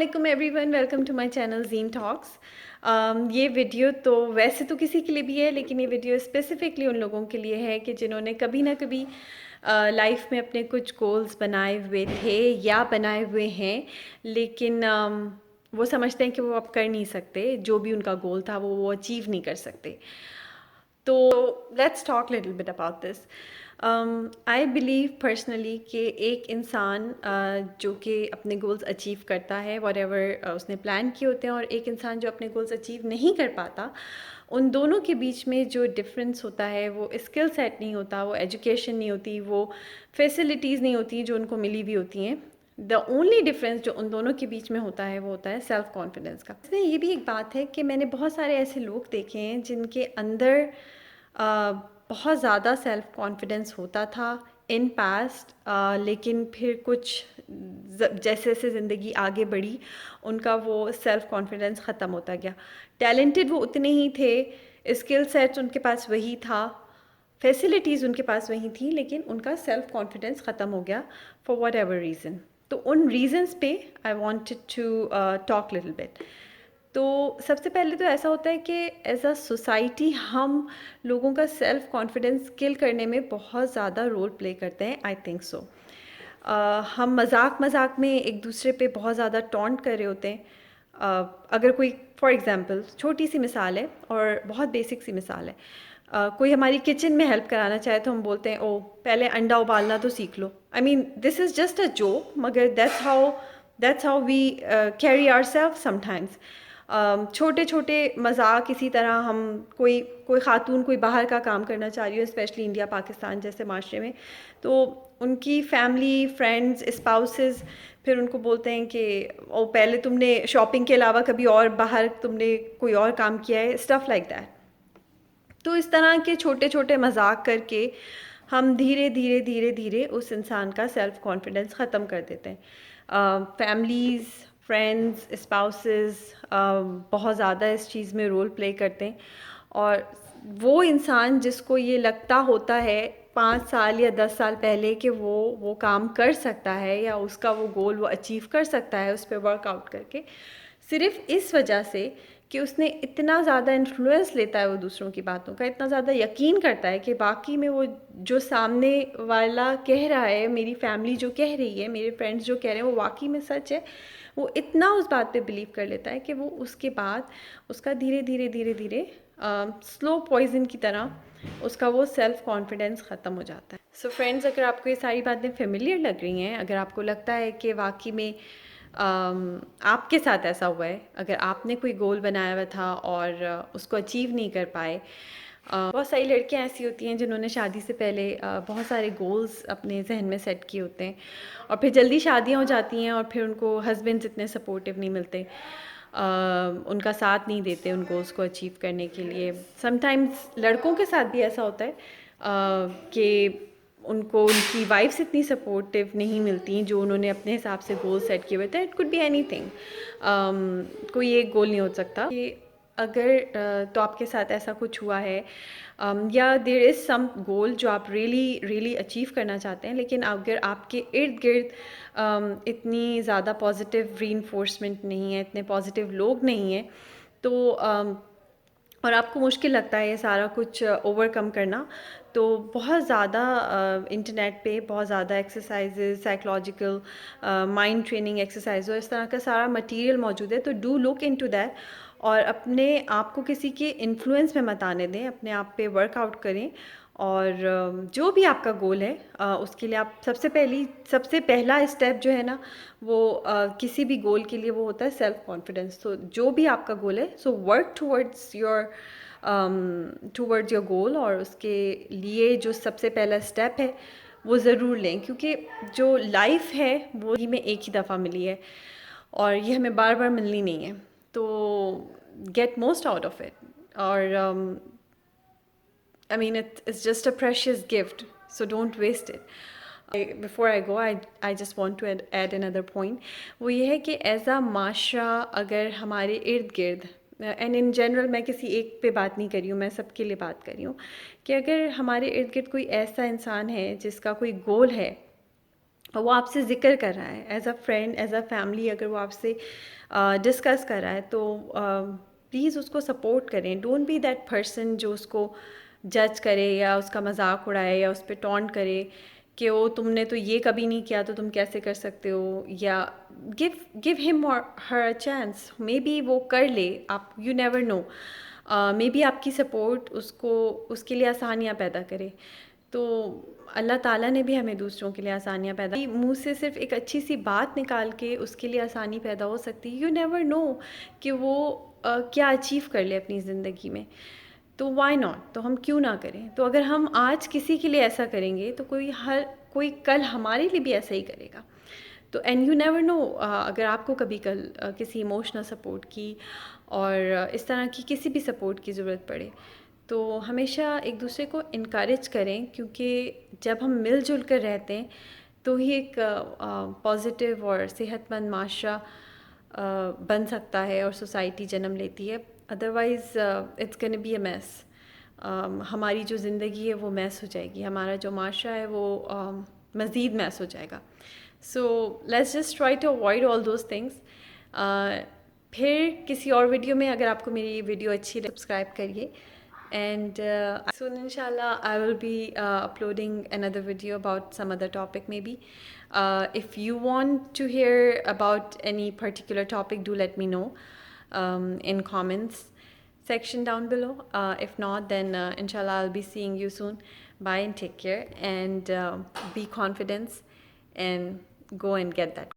علیکم everyone, welcome to my channel Zain talks. یہ video تو ویسے تو کسی کے لیے بھی ہے، لیکن یہ ویڈیو اسپیسیفکلی ان لوگوں کے لیے ہے کہ جنہوں نے کبھی نہ کبھی لائف میں اپنے کچھ گولز بنائے ہوئے تھے یا بنائے ہوئے ہیں، لیکن وہ سمجھتے ہیں کہ وہ اب کر نہیں سکتے، جو بھی ان کا گول تھا وہ اچیو نہیں کر سکتے. تو let's talk little bit about this. I believe personally کہ ایک انسان جو کہ اپنے گولز اچیو کرتا ہے واٹ ایور اس نے پلان کیے ہوتے ہیں، اور ایک انسان جو اپنے گولز اچیو نہیں کر پاتا، ان دونوں کے بیچ میں جو ڈفرینس ہوتا ہے وہ اسکل سیٹ نہیں ہوتا، وہ ایجوکیشن نہیں ہوتی، وہ فیسلٹیز نہیں ہوتی جو ان کو ملی ہوئی ہوتی ہیں. دا اونلی ڈفرینس جو ان دونوں کے بیچ میں ہوتا ہے وہ ہوتا ہے سیلف کانفیڈنس کا. اس میں یہ بھی ایک بات ہے کہ میں نے بہت سارے ایسے لوگ دیکھے ہیں جن کے اندر بہت زیادہ سیلف کانفیڈنس ہوتا تھا ان پاسٹ، لیکن پھر کچھ جیسے جیسے زندگی آگے بڑھی ان کا وہ سیلف کانفیڈنس ختم ہوتا گیا. ٹیلنٹڈ وہ اتنے ہی تھے، اسکل سیٹس ان کے پاس وہی تھا، فیسلٹیز ان کے پاس وہی تھی، لیکن ان کا سیلف کانفیڈنس ختم ہو گیا فار واٹ ایور ریزن. تو ان ریزنس پہ I wanted to talk little bit. تو سب سے پہلے تو ایسا ہوتا ہے کہ ایز اے سوسائٹی ہم لوگوں کا سیلف کانفیڈنس کل کرنے میں بہت زیادہ رول پلے کرتے ہیں. I think so. ہم مذاق میں ایک دوسرے پہ بہت زیادہ ٹونٹ کر رہے ہوتے ہیں. اگر کوئی فار ایگزامپل چھوٹی سی مثال ہے اور بہت بیسک سی مثال ہے، کوئی ہماری کچن میں ہیلپ کرانا چاہے تو ہم بولتے ہیں او پہلے انڈا ابالنا تو سیکھ لو. I mean this is just a joke, مگر that's how we carry our self some times. چھوٹے چھوٹے مذاق اسی طرح ہم کوئی خاتون کوئی باہر کا کام کرنا چاہ رہی ہو، اسپیشلی انڈیا پاکستان جیسے معاشرے میں، تو ان کی فیملی فرینڈز اسپاؤسز پھر ان کو بولتے ہیں کہ او پہلے تم نے شاپنگ کے علاوہ کبھی اور باہر تم نے کوئی اور کام کیا ہے، اسٹف لائک دیٹ. تو اس طرح کے چھوٹے چھوٹے مذاق کر کے ہم دھیرے دھیرے دھیرے دھیرے اس انسان کا سیلف کانفیڈنس ختم کر دیتے ہیں. فیملیز، فرینڈز، اسپاؤسز بہت زیادہ اس چیز میں رول پلے کرتے ہیں. اور وہ انسان جس کو یہ لگتا ہوتا ہے 5 سال یا 10 سال پہلے کہ وہ کام کر سکتا ہے یا اس کا وہ گول وہ اچیو کر سکتا ہے اس پہ ورک آؤٹ کر کے، صرف اس وجہ سے کہ اس نے اتنا زیادہ انفلوئنس لیتا ہے وہ دوسروں کی باتوں کا، اتنا زیادہ یقین کرتا ہے کہ باقی میں وہ جو سامنے والا کہہ رہا ہے، میری فیملی جو کہہ رہی ہے، میرے فرینڈس جو کہہ رہے ہیں وہ واقعی میں سچ ہے. وہ اتنا اس بات پہ بلیو کر لیتا ہے کہ وہ اس کے بعد اس کا دھیرے دھیرے دھیرے دھیرے سلو پوائزن کی طرح اس کا وہ سیلف کانفیڈنس ختم ہو جاتا ہے. سو فرینڈز، اگر آپ کو یہ ساری باتیں فیملیئر لگ رہی ہیں، اگر آپ کو لگتا ہے کہ واقعی میں آپ کے ساتھ ایسا ہوا ہے، اگر آپ نے کوئی گول بنایا ہوا تھا اور اس کو اچیو نہیں کر پائے. بہت ساری لڑکیاں ایسی ہوتی ہیں جنہوں نے شادی سے پہلے بہت سارے گولز اپنے ذہن میں سیٹ کیے ہوتے ہیں، اور پھر جلدی شادیاں ہو جاتی ہیں اور پھر ان کو ہسبینڈز اتنے سپورٹیو نہیں ملتے، ان کا ساتھ نہیں دیتے ان گولز کو اچیو کرنے کے لیے. سم ٹائمز لڑکوں کے ساتھ بھی ایسا ہوتا ہے کہ ان کو ان کی وائفس اتنی سپورٹیو نہیں ملتی جو انہوں نے اپنے حساب سے گول سیٹ کیے ہوئے تھے. It could be anything, کوئی ایک گول نہیں ہو سکتا. کہ اگر تو آپ کے ساتھ ایسا کچھ ہوا ہے یا دیر از سم گول جو آپ ریئلی اچیو کرنا چاہتے ہیں، لیکن اگر آپ کے ارد گرد اتنی زیادہ پازیٹیو ری انفورسمنٹ نہیں ہے، اتنے پازیٹیو لوگ نہیں ہیں، تو اور آپ کو مشکل لگتا ہے یہ سارا کچھ اوور کم کرنا، تو بہت زیادہ انٹرنیٹ پہ بہت زیادہ exercises, psychological mind training exercise اور اس طرح کا سارا مٹیریل موجود ہے. تو do look into that, اور اپنے آپ کو کسی کے انفلوئنس میں مت آنے دیں، اپنے آپ پہ ورک آؤٹ کریں. اور جو بھی آپ کا گول ہے اس کے لیے آپ سب سے پہلا اسٹیپ جو ہے نا، وہ کسی بھی گول کے لیے وہ ہوتا ہے سیلف کانفیڈنس. تو جو بھی آپ کا گول ہے، so work towards your goal, اور اس کے لیے جو سب سے پہلا اسٹیپ ہے وہ ضرور لیں، کیونکہ جو لائف ہے وہ ہی میں ایک ہی دفعہ ملی ہے اور یہ ہمیں بار بار ملنی نہیں ہے. تو get most out of it. اور I mean, it's just a precious gift, so don't waste it. Before I go, I just want to add another point. وہ یہ ہے کہ ایز اے معاشرہ اگر ہمارے ارد گرد، اینڈ ان جنرل میں کسی ایک پہ بات نہیں کر رہی ہوں، میں سب کے لیے بات کر رہی ہوں، کہ اگر ہمارے ارد گرد کوئی ایسا انسان ہے جس کا کوئی گول ہے اور وہ آپ سے ذکر کر رہا ہے as a friend as a family, اگر وہ آپ سے ڈسکس کر رہا ہے تو پلیز اس کو سپورٹ کریں. ڈونٹ بی دیٹ پرسن جو اس کو جج کرے یا اس کا مذاق اڑائے یا اس پہ ٹونٹ کرے کہ وہ تم نے تو یہ کبھی نہیں کیا تو تم کیسے کر سکتے ہو. یا گیو ہم اور ہر اے چانس، مے بی وہ کر لے. آپ you never know, maybe آپ کی سپورٹ اس کے لیے آسانیاں پیدا کرے. تو اللہ تعالیٰ نے بھی ہمیں دوسروں کے لیے آسانیاں پیدا کی. منہ سے صرف ایک اچھی سی بات نکال کے اس کے لیے آسانی پیدا ہو سکتی. یو نیور نو کہ وہ کیا اچیو کر لے اپنی زندگی میں. تو وائی ناٹ، تو ہم کیوں نہ کریں. تو اگر ہم آج کسی کے لیے ایسا کریں گے تو کوئی کل ہمارے لیے بھی ایسا ہی کرے گا. تو اینڈ یو نیور نو، اگر آپ کو کبھی کل کسی ایموشنل سپورٹ کی اور اس طرح کی کسی بھی سپورٹ کی ضرورت پڑے تو ہمیشہ ایک دوسرے کو انکریج کریں، کیونکہ جب ہم مل جل کر رہتے ہیں تو ہی ایک پازیٹیو اور صحت مند معاشرہ بن سکتا ہے اور سوسائٹی جنم لیتی ہے. Otherwise it's gonna be a mess. ہماری جو زندگی ہے وہ میس ہو جائے گی، ہمارا جو معاشرہ ہے وہ مزید میس ہو جائے گا. So let's just try to avoid all those things. پھر کسی اور ویڈیو میں، اگر آپ کو میری ویڈیو اچھی لگے سبسکرائب کریے. And soon inshallah I will be uploading another video about some other topic maybe. If you want to hear about any particular topic, do let me know in comments section down below. If not, then inshallah I'll be seeing you soon. Bye and take care, and be confident and go and get that